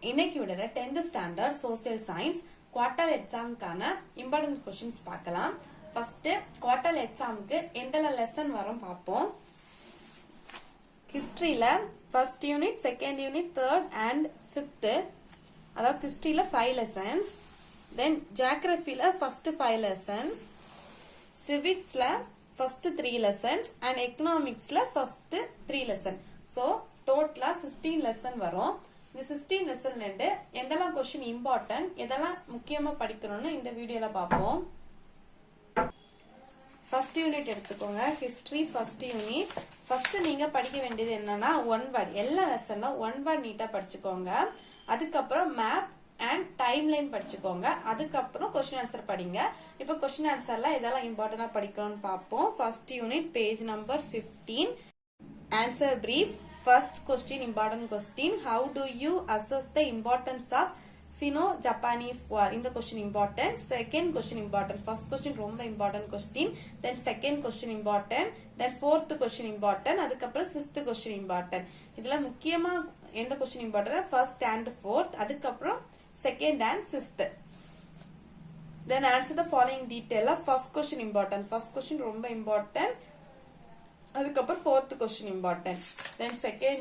இன்னைக்கு விடுற 10th standard social science quarter எக்ஸாமுக்கான இம்பார்ட்டன்ட் கொஸ்டின்ஸ் பார்க்கலாம். ஃபர்ஸ்ட் குவார்டர் எக்ஸாமுக்கு எந்தெல்லாம் லெசன் வரும் பார்ப்போம். ஹிஸ்டரியில first unit, second unit, third and fifth, அதாவது ஹிஸ்டரியில 5 லெசன்ஸ், தென் ஜியோகிராஃபில ஃபர்ஸ்ட் 5 லெசன்ஸ், சிவிக்ஸ்ல ஃபர்ஸ்ட் 3 லெசன்ஸ் அண்ட் எக்கனாமிக்ஸ்ல ஃபர்ஸ்ட் 3 லெசன். ஸோ டோட்டலா 16 லெசன் வரும். இந்த 16 லெசன்ல இருந்து எதெல்லாம் கொஸ்டின் இம்பார்ட்டன்ட், எதெல்லாம் முக்கியமா படிக்கணும்னு இந்த வீடியோல பார்ப்போம். ஃபர்ஸ்ட் யூனிட் எடுத்துக்கோங்க. History first unit. ஃபர்ஸ்ட் நீங்க படிக்க வேண்டியது என்னன்னா ஒன் வேர்ட். எல்லா லெசன்ல ஒன் வேர்ட் நீட்டா படிச்சுக்கோங்க. அதுக்கப்புறம் மேப் அண்ட் டைம் லைன் படிச்சுக்கோங்க. அதுக்கப்புறம் கொஸ்டின் ஆன்சர் படிங்க. இப்போ கொஸ்டின் ஆன்சர்ல இதெல்லாம் இம்பார்ட்டன்டா படிக்கணும்னு பார்ப்போம். First unit page number 15. Answer brief. First question, important question. How do you assess the importance of Sino-Japanese War? In the question important. Second question important. First question ரொம்ப important question. Then second question important. Then fourth question important. அதுக்கப்புறம் fifth question important. இதுல முக்கியமா எந்த question important? First and fourth. அதுக்கப்புறம் second and fifth. Then answer the following detail. First question important. First question ரொம்ப important. அதுக்கப்புறம் fourth question important. Then second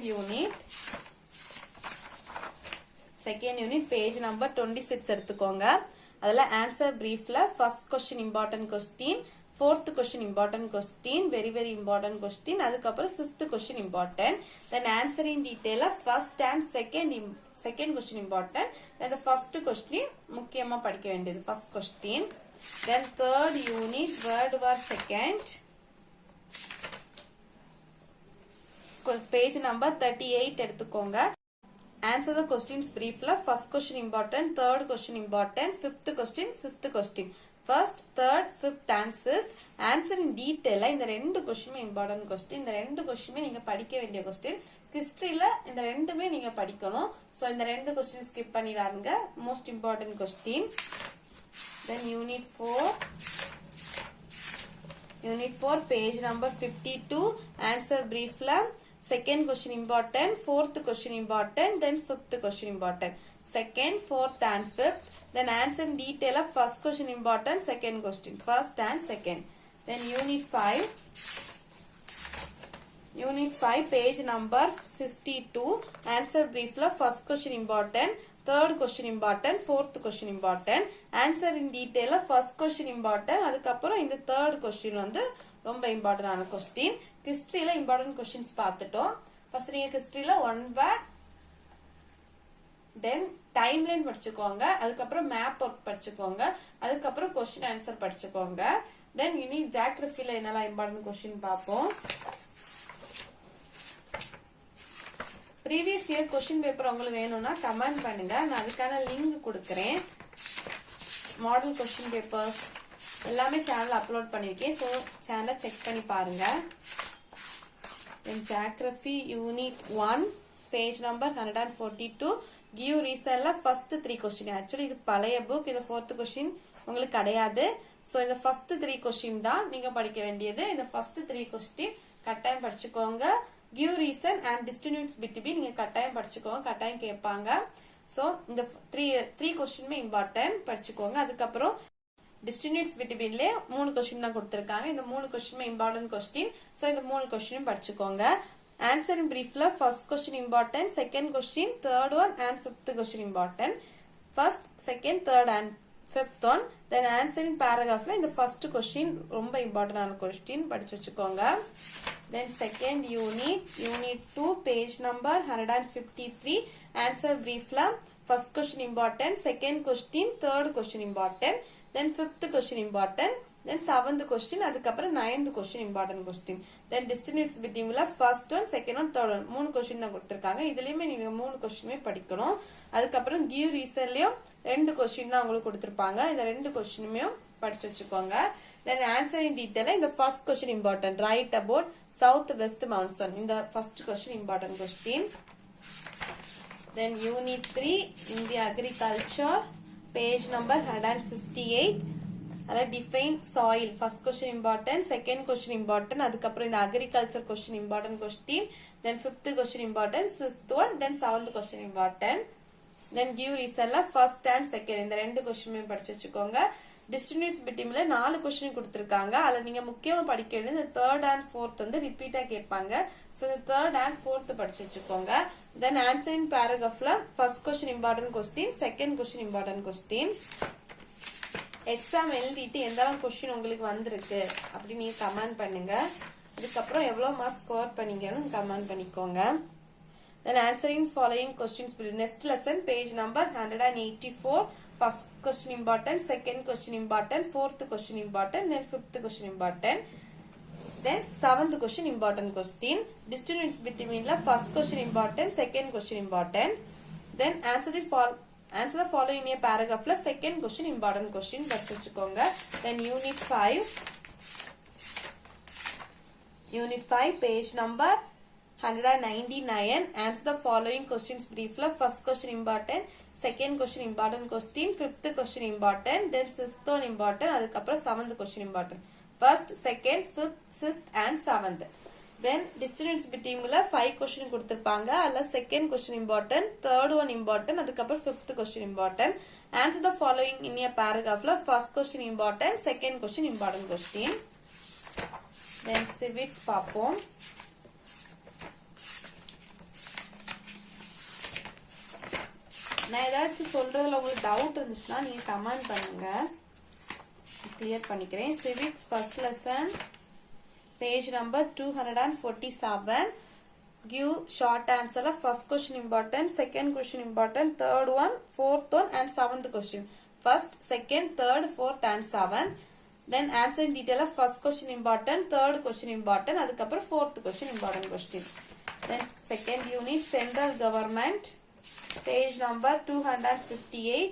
unit page number 26 எடுத்துக்கோங்க. அதுல answer briefல first question important question, fourth question important question, very very important question, அதுக்கப்புறம் fifth question important. Then answer in detail first and second question important. Then the first question முக்கியமா படிக்க வேண்டியது first question. Then third unit word war second, page number 38 எடுத்துக்கோங்க. Answer the questions briefly. First question important, third question important, fifth question, sixth question. First, third, fifth and sixth. Answer in detail. இந்த ரெண்டு கொஸ்டினுமே important question. இந்த ரெண்டு கொஸ்டினுமே நீங்க படிக்க வேண்டிய question. ஹிஸ்டரியில இந்த ரெண்டுமே நீங்க படிக்கணும். சோ இந்த ரெண்டு கொஸ்டின் ஸ்கிப் பண்ணிடாதீங்க. Most important question. Then unit 4 page number 52. Answer briefly. Second question important, fourth question important, then fifth question important. Second, fourth and fifth. Then answer in detail of first question important, second question, first and second. Then unit 5 page number 62. Answer briefly. First question important, third question important, fourth question important. Answer in detail of first question important. அதுக்கப்புறம் இந்த third question வந்து ரொம்ப இம்பார்ட்டன்டான question. ஹிஸ்டரியில important questions பார்த்துட்டோம். First நீங்க ஹிஸ்டரியில one word, then time line படிச்சுக்கோங்க. அதுக்கப்புறம் மேப் ஒர்க் படிச்சுக்கோங்க. அதுக்கப்புறம் கொஸ்டின் ஆன்சர் படிச்சுக்கோங்க. தென் இனி ஜியோகிராஃபில என்னெல்லாம் இம்பார்ட்டன்ட் கொஸ்டின் பார்ப்போம். ப்ரீவியஸ் இயர் கொஸ்டின் பேப்பர் உங்களுக்கு வேணும்னா கமெண்ட் பண்ணுங்க. நான் அதுக்கான லிங்க் கொடுக்குறேன். மாடல் கொஸ்டின் பேப்பர்ஸ் எல்லாமே சேனல் அப்லோட் பண்ணிருக்கேன். ஸோ சேனலை செக் பண்ணி பாருங்க. Geography unit 1 page number 142. Give ரீசன்ல ஃபர்ஸ்ட் 3 கொஸ்டின். ஆக்சுவலி இது பழைய புக். இது 4th கொஸ்டின் உங்களுக்கு கிடையாது. ஸோ இந்த ஃபர்ஸ்ட் 3 கொஸ்டின் தான் நீங்க படிக்க வேண்டியது. இந்த ஃபர்ஸ்ட் 3 கொஸ்டின் கட்டாயம் படிச்சுக்கோங்க. கிவ் ரீசன் அண்ட் டிஸ்டின்யூட்ஸ் பிட்வீன் நீங்க கட்டாயம் படிச்சுக்கோங்க. கட்டாயம் கேட்பாங்க. ஸோ இந்த 3 கொஸ்டினுமே இம்பார்ட்டன்ட் படிச்சுக்கோங்க. அதுக்கப்புறம் டிஸ்டின்யூட்ஸ் பிட்வீன்ல 3 கொஸ்டின் தான் கொடுத்திருக்காங்க. இந்த 3 கொஸ்டினுமே இம்பார்ட்டன்ட் கொஸ்டின். சோ இந்த 3 கொஸ்டினும் படிச்சுக்கோங்க. ஆன்சர் இன் பிரீஃப்ல first question important, second question, third one and fifth question important. First, second, third and fifth one. Then answer in பேராகிராஃப்ல இந்த ஃபர்ஸ்ட் கொஸ்டின் ரொம்ப இம்பார்ட்டன்டான கொஸ்டின் படிச்சு வச்சுக்கோங்க. Then second unit 2 page number 153. Answer பிரீஃப்ல first question important, second question, third question important, then fifth question important, then seventh question, அதுக்கப்புறம் ninth question important question. Then distance between first one, second one, third one. 3 question தான் கொடுத்திருக்காங்க. இதுலயுமே நீங்க 3 questionமே படிக்கணும். அதுக்கப்புறம் give reasonலயும் 2 question தான் உங்களுக்கு கொடுத்திருப்பாங்க. இந்த 2 questionமே படிச்சு வச்சுக்கோங்க. Then answer in detail. இந்த first question important. Write about southwest monsoon. இந்த first question important question. Then unit 3 India agriculture page number 168. define soil. First question important, second question important, அதுக்கப்புறம் இந்த agriculture question important question, then fifth question important, sixth one, then seventh question important. Then give ரீசன்ல first and second இந்த ரெண்டு கொஸ்டினுமே படிச்சு வச்சுக்கோங்க. Distributes பிட்வீன்ல 4 question கொடுத்துருக்காங்க. அதுல நீங்க முக்கியமா படிக்க வேண்டியது இந்த தேர்ட் அண்ட் ஃபோர்த் வந்து ரிப்பீட்டா கேட்பாங்க. ஸோ இந்த தேர்ட் அண்ட் ஃபோர்த் படிச்சு வச்சுக்கோங்க. தென் ஆன்சரிங் பேராகிராஃப்ல first question important question, second question important question. Exam எழுதிட்டு எந்த அளவுக்கு கொஸ்டின் உங்களுக்கு வந்திருக்கு அப்படின்னு நீங்க கமெண்ட் பண்ணுங்க. அதுக்கப்புறம் எவ்வளவு மார்க் ஸ்கோர் பண்ணீங்கன்னு கமெண்ட் பண்ணிக்கோங்க. Then answering following questions. Next lesson, page number 184. First question important, second question important, fourth question important, then fifth question important, then seventh question important question. Distance between the first question important, second question important. Then answer the following in a paragraph. Second question important question. Then unit 5, page number 199. Answer the following questions briefly. First question important, second question important question, fifth question important, then sixth one important, அதுக்கப்புறம் seventh question important. First, second, fifth, sixth and seventh. Then distance between 5 question கொடுத்திருப்பாங்க. அதுல second question important, third one important, அதுக்கப்புறம் fifth question important. Answer the following in a paragraph. First question important, second question important question. Then civics பார்ப்போம். நான் ஏதாச்சும் சொல்றதுல உங்களுக்கு doubt இருந்துச்சுன்னா நீங்க கமெண்ட் பண்ணுங்க, கிளியர் பண்ணிக்கிறேன். Civics first lesson, page number 247. Give short ஆன்சர்ல first question important, second question important, third one, fourth one and seventh question. First, second, third, fourth and seventh. Then answer in டீடைல first question important, third question important, அதுக்கப்புறம் fourth question important question. Then second unit central government, page number 258.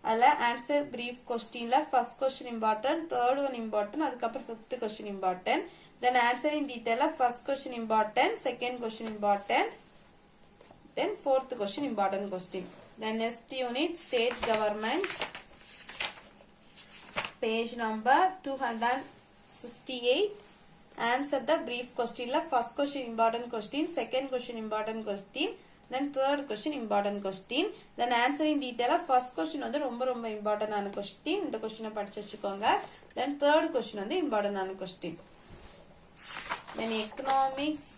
அதுல answer brief கொஸ்டின்ல first question important, third one important, அதுக்கப்புறம் fifth question important. Then answer in டீடைல first question important, second question important, then fourth question important question. Then next unit state government, page number 268. Answer the brief கொஸ்டின்ல first question important question, second question important question, then third question important question. Then answer in detail. First question வந்து ரொம்ப ரொம்ப important ஆன question. இந்த question படிச்சு வச்சுக்கோங்க. Then third question வந்து important ஆன question. Then economics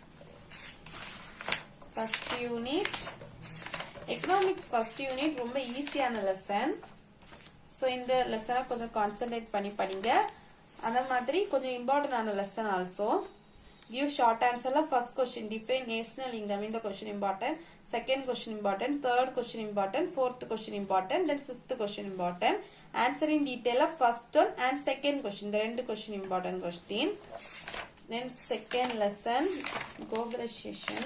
first unit. Economics first unit ரொம்ப ஈஸியான lesson. So இந்த lesson கொஞ்சம் concentrate பண்ணி படிங்க. அதே மாதிரி கொஞ்சம் important ஆன lesson also. Give short answer la first question, define national income in the question important, second question important, third question important, fourth question important, then sixth question important. Answer in detail la first one and second question, the rendu question important question. Then second lesson globalization,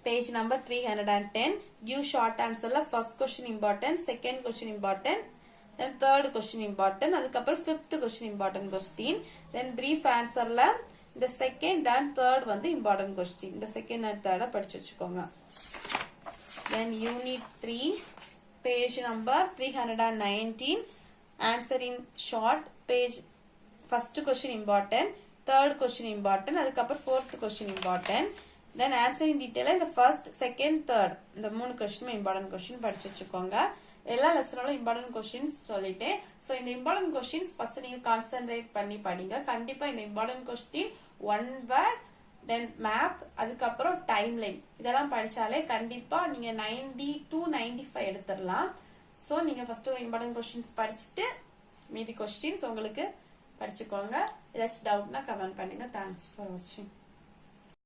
page number 310. Give short answer la first question important, second question important, then third question important, அதுக்கப்புறம் fifth question important question. Then brief answer la இந்த second and third வந்து important question. இந்த second and தேர்டை படிச்சு வச்சுக்கோங்க. Then unit 3, page number 319. Answer in short, page first question important, third question important, அதுக்கப்புறம் fourth question important. Then answer in டீட்டெயிலாக இந்த first, second, third இந்த 3 கொஸ்டினும் இம்பார்ட்டன்ட் கொஸ்டின் படிச்சு வச்சுக்கோங்க. எல்லா லெசனோட இம்பார்ட்டன்ட் கொஸ்டின்ஸ் சொல்லிட்டேன். ஸோ இந்த இம்பார்ட்டன்ட் கொஸ்டின்ஸ் ஃபர்ஸ்ட் நீங்க கான்சென்ட்ரேட் பண்ணி படிங்க. கண்டிப்பா இந்த இம்பார்ட்டன்ட் கொஸ்டின், ஒன் வேர்ட், தென் மேப், அதுக்கப்புறம் டைம் லைன் இதெல்லாம் படிச்சாலே கண்டிப்பா நீங்க 90 to 95 எடுத்துடலாம். ஸோ நீங்க ஃபர்ஸ்ட் இம்பார்ட்டன்ட் கொஸ்டின்ஸ் படிச்சுட்டு மீதி கொஸ்டின்ஸ் உங்களுக்கு படிச்சுக்கோங்க. ஏதாச்சும் டவுட்னா கமெண்ட் பண்ணுங்க. தேங்க்ஸ் ஃபார் வாட்சிங்.